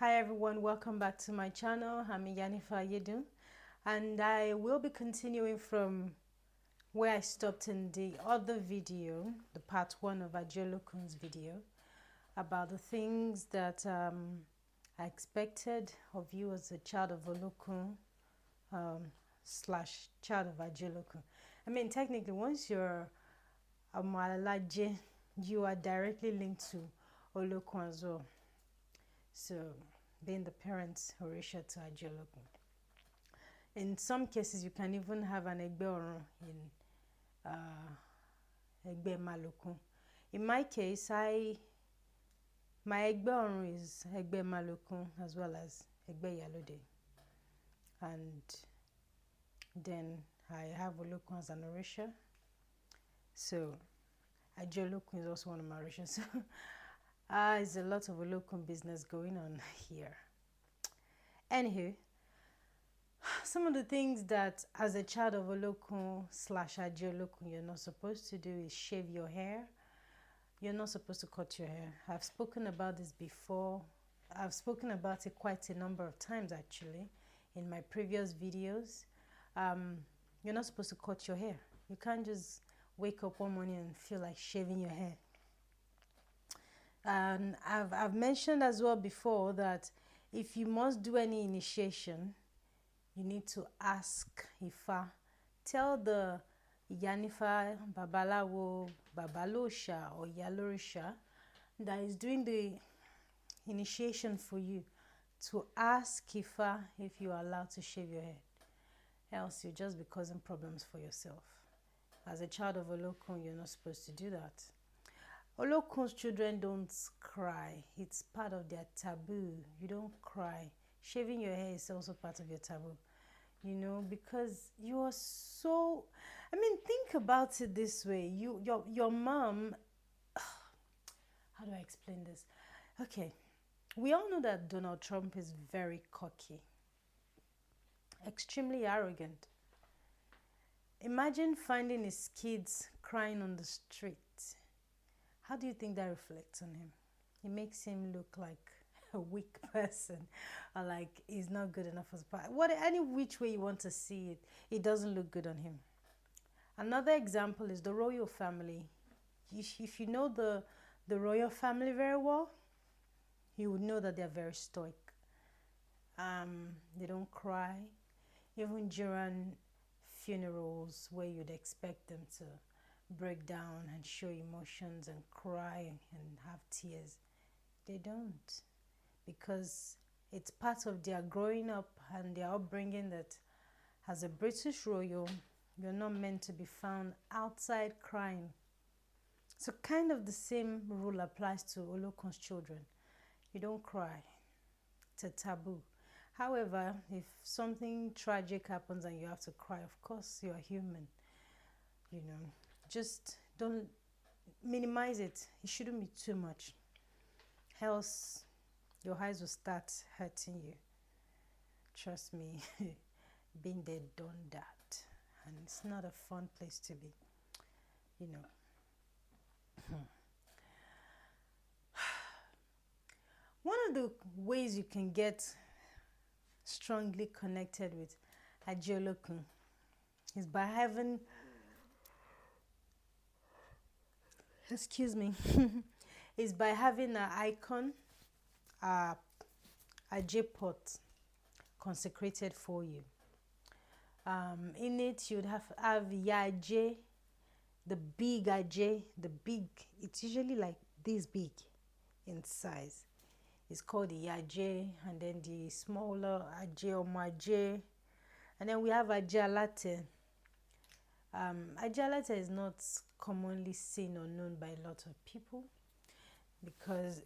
Hi everyone, welcome back to my channel. I'm Yanifa Yedun, and I will be continuing from where I stopped in the other video, the part 1 of Aje Olokun's video, about the things that I expected of you as a child of Olokun slash child of Aje Olokun. I mean, technically, once you're a Malalaje, you are directly linked to Olokun as well. So, being the parents, orisha to Aje Olokun. In some cases, you can even have an Egbe Orun in Egbe Malokun. In my case, my Egbe Orun is Egbe Malokun as well as Egbe Yalode. And then I have Olokun as an orisha. So, Aje Olokun is also one of my orishas. So, there's a lot of Olokun business going on here. Anywho, some of the things that as a child of Olokun slash Aje Olokun you're not supposed to do is shave your hair. You're not supposed to cut your hair. I've spoken about this before. I've spoken about it quite a number of times actually in my previous videos. You're not supposed to cut your hair. You can't just wake up one morning and feel like shaving your hair. And I've mentioned as well before that if you must do any initiation, you need to ask Ifa. Tell the Yanifa, Babalawo, Babalosha or Yalorisha that is doing the initiation for you to ask Ifa if you are allowed to shave your head. Else you'll just be causing problems for yourself. As a child of Olokun, you're not supposed to do that. Olokun's children don't cry. It's part of their taboo. You don't cry. Shaving your hair is also part of your taboo. You know, because you are so, I mean, think about it this way. Your mom, how do I explain this? Okay, we all know that Donald Trump is very cocky, extremely arrogant. Imagine finding his kids crying on the street. How do you think that reflects on him? It makes him look like a weak person, or like he's not good enough as part. Any which way you want to see it, it doesn't look good on him. Another example is the royal family. If you know the royal family very well, you would know that they're very stoic. They don't cry, even during funerals where you'd expect them to break down and show emotions and cry and have tears. They don't, because it's part of their growing up and their upbringing that as a British royal, you're not meant to be found outside crying. So kind of the same rule applies to Olokun's children. You don't cry. It's a taboo. However, if something tragic happens and you have to cry, of course, you're human. You know, just don't minimize it. It shouldn't be too much. Else, your eyes will start hurting you. Trust me, been there, done that. And it's not a fun place to be, you know. One of the ways you can get strongly connected with Aje Olokun is by having, is by having an icon, Aje pot, consecrated for you. In it, you'd have Yaje, the big Aje, it's usually like this big in size. It's called the Yaje, and then the smaller Aje Omaje, and then we have Aje Alate. Aje Alate is not commonly seen or known by a lot of people because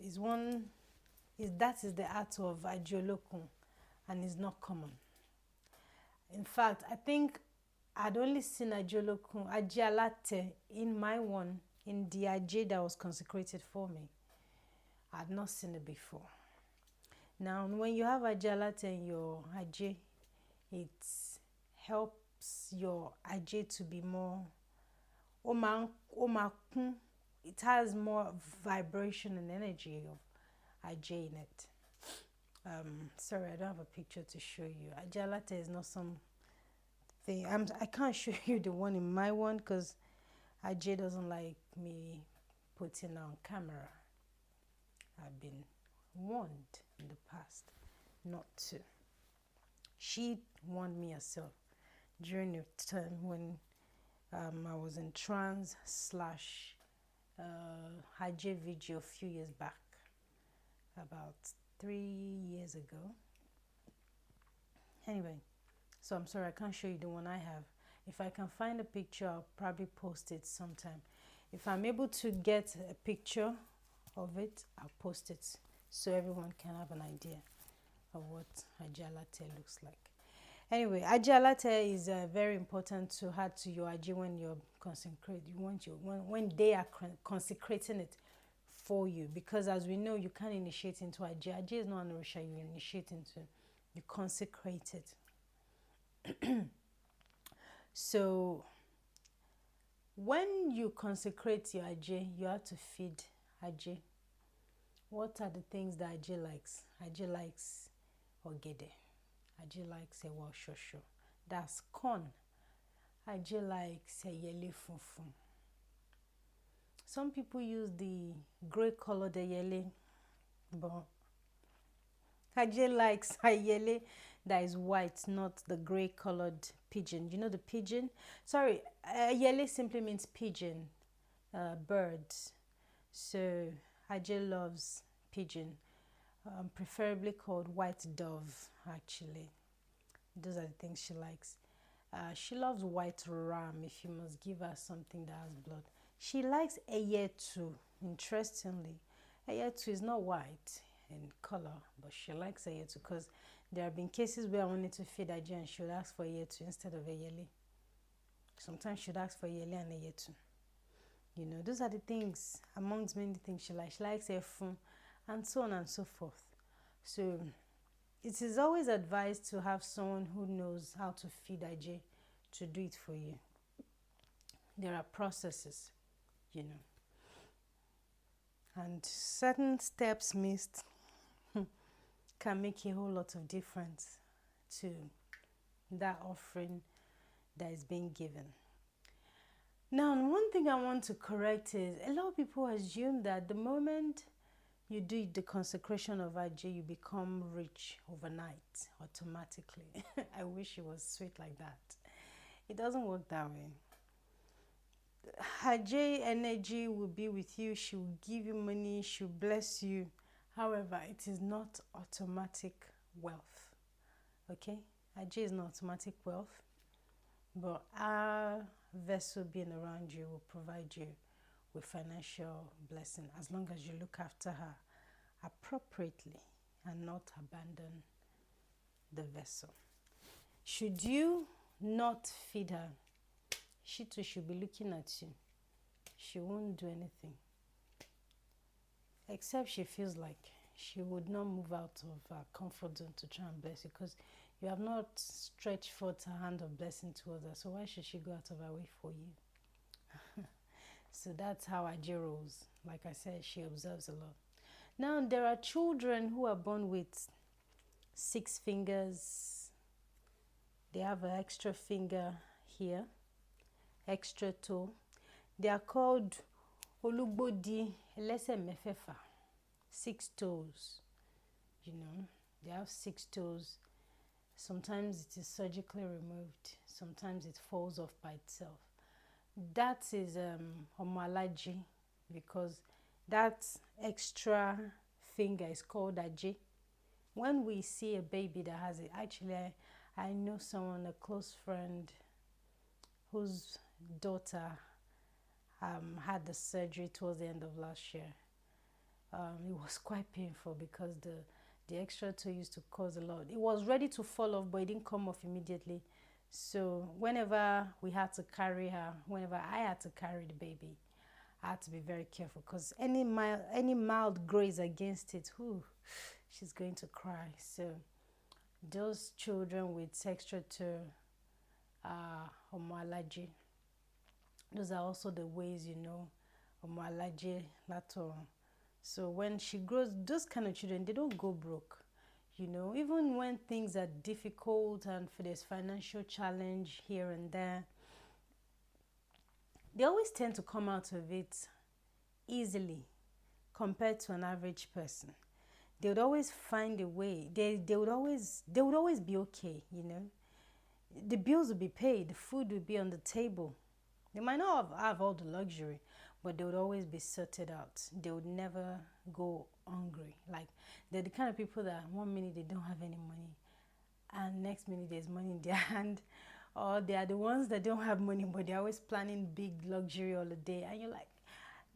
that is the art of Aje Olokun and is not common. In fact, I think I'd only seen Aje Olokun, Aje Alate in my one, in the Aje that was consecrated for me. I'd not seen it before. Now, when you have Aje Alate in your Aje, it helps your Aje to be more it has more vibration and energy of Aje in it. Sorry, I don't have a picture to show you. Aje latte is not something. I can't show you the one in my one because Aje doesn't like me putting on camera. I've been warned in the past not to. She warned me herself during the time when I was in trans slash Aje video a few years back, about 3 years ago. Anyway, so I'm sorry I can't show you the one I have. If I can find a picture, I'll probably post it sometime. If I'm able to get a picture of it, I'll post it so everyone can have an idea of what Aje latte looks like. Anyway, Aje latte is very important to add to your Aje when you're consecrating. When they are consecrating it for you, because as we know, you can't initiate into Aje. Aje is not an orisha you initiate into. You consecrate it. So when you consecrate your Aje, you have to feed Aje. What are the things that Aje likes? Aje likes ogede. Aje likes ewa shosho. That's corn. Aje likes eyele funfun. Some people use the grey colored eyele, but Aje likes eyele that is white, not the grey colored pigeon. You know the pigeon? Sorry, eyele simply means pigeon, birds. So Aje loves pigeon, preferably called white dove, actually. Those are the things she likes. She loves white ram if you must give her something that has blood. She likes eye too, interestingly. Eye too is not white in color, but she likes eye too because there have been cases where I wanted to feed Aje and she would ask for eye too instead of eyele. Sometimes she would ask for eyele and eye too. You know, those are the things, amongst many things she likes. She likes efun and so on and so forth. So it is always advised to have someone who knows how to feed Aje to do it for you. There are processes, you know. And certain steps missed can make a whole lot of difference to that offering that is being given. Now, one thing I want to correct is a lot of people assume that the moment you do the consecration of Aje, you become rich overnight, automatically. I wish it was sweet like that. It doesn't work that way. Aje energy will be with you. She will give you money. She will bless you. However, it is not automatic wealth. Okay? Aje is not automatic wealth. But our vessel being around you will provide you with financial blessing as long as you look after her appropriately and not abandon the vessel. Should you not feed her, she too should be looking at you. She won't do anything. Except she feels like she would not move out of her comfort zone to try and bless you because you have not stretched forth her hand of blessing towards her. So why should she go out of her way for you? So that's how Aje rolls. Like I said, she observes a lot. Now, there are children who are born with 6 fingers. They have an extra finger here, extra toe. They are called Olugbodi Elese Mefefa, 6 toes. You know, they have 6 toes. Sometimes it is surgically removed. Sometimes it falls off by itself. That is homology because that extra finger is called Aje. When we see a baby that has it, actually I know someone, a close friend, whose daughter had the surgery towards the end of last year. It was quite painful because the extra toe used to cause a lot. It was ready to fall off, but it didn't come off immediately. So whenever we had to carry her, whenever I had to carry the baby, I had to be very careful because any mild graze against it, she's going to cry. So those children with extra toe are homology. Those are also the ways you know homology lateral. So when she grows, those kind of children, they don't go broke. you know, even when things are difficult and for there's financial challenge here and there, they always tend to come out of it easily compared to an average person. They would always find a way. They would always be okay, you know. The bills would be paid, the food would be on the table. They might not have all the luxury, but they would always be sorted out. They would never go hungry. Like, they're the kind of people that 1 minute they don't have any money, and next minute there's money in their hand. Or they are the ones that don't have money, but they're always planning big luxury holiday. And you're like,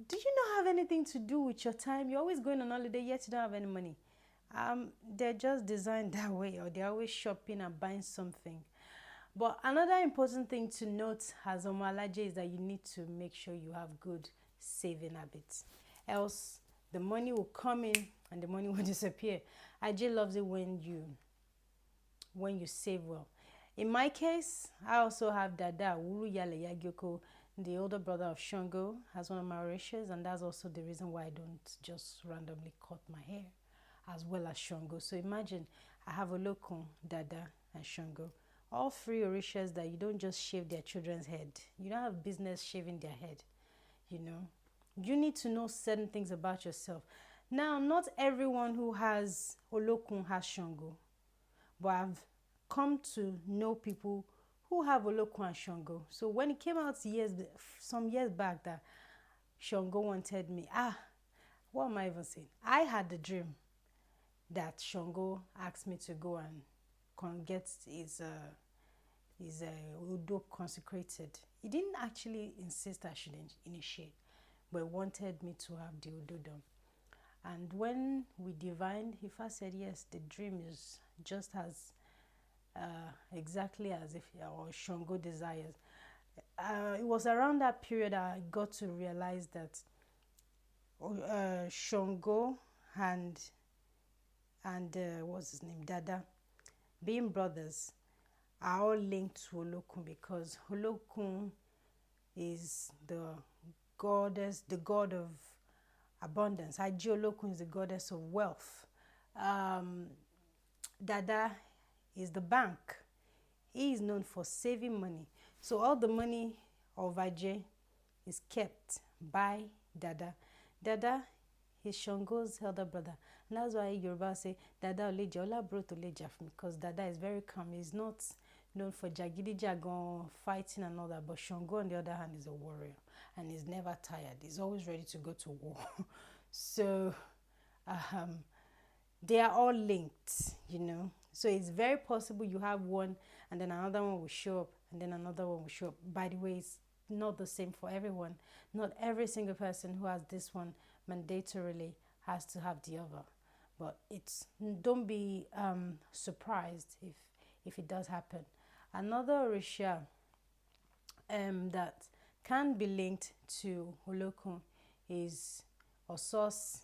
do you not have anything to do with your time? You're always going on holiday, yet you don't have any money. They're just designed that way, or they're always shopping and buying something. But another important thing to note as Omalaje is that you need to make sure you have good saving habits. Else, the money will come in and the money will disappear. Aje loves it when you save well. In my case, I also have Dada Wuru Yale Yagyoko, the older brother of Shango, as one of my orishas, and that's also the reason why I don't just randomly cut my hair, as well as Shango. So imagine I have Olokun, Dada, and Shango. All three orishas that you don't just shave their children's head. You don't have business shaving their head, you know. You need to know certain things about yourself. Now, not everyone who has Olokun has Shango, but I've come to know people who have Olokun and Shango. So when it came out some years back that Shango wanted me, what am I even saying? I had the dream that Shango asked me to go and get his Udo consecrated. He didn't actually insist I should initiate, but wanted me to have the Udo done. And when we divined, he first said, yes, the dream is just as exactly as if our Shango desires. It was around that period I got to realize that Shango and what's his name, Dada, being brothers, are all linked to Olokun, because Olokun is the god of abundance. Aje Olokun is the goddess of wealth. Dada is the bank. He is known for saving money. So all the money of Aje is kept by Dada. Dada is Shango's elder brother. And that's why Yoruba say, Dada Oleja, Ola brought Oleja, because Dada is very calm. He's not known for jagidi jagon, fighting and all that. But Shango, on the other hand, is a warrior. And he's never tired. He's always ready to go to war. So, they are all linked, you know. So it's very possible you have one and then another one will show up and then another one will show up. By the way, it's not the same for everyone. Not every single person who has this one mandatorily has to have the other. But don't be surprised if it does happen. Another orisha that can be linked to Olokun is Osos,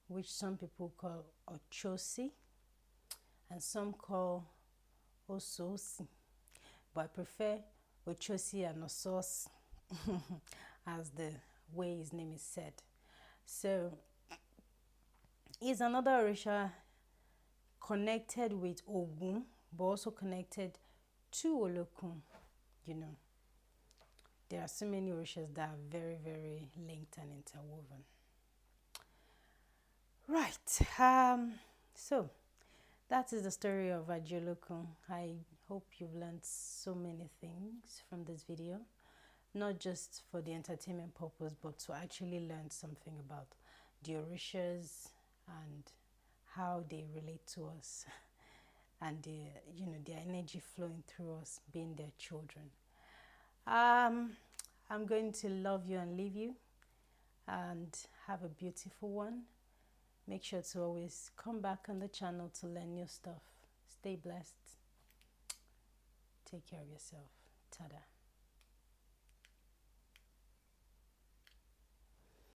which some people call Ochosi and some call Ososi. But I prefer Ochosi and Osos as the way his name is said. So he's another orisha connected with Ogun, but also connected to Olokun, you know. There are so many orishas that are very, very linked and interwoven. Right. So that is the story of Aje Olokun. I hope you've learned so many things from this video, not just for the entertainment purpose, but to actually learn something about the orishas and how they relate to us and their energy flowing through us, being their children. I'm going to love you and leave you, and have a beautiful one. Make sure to always come back on the channel to learn new stuff. Stay blessed. Take care of yourself. Tada.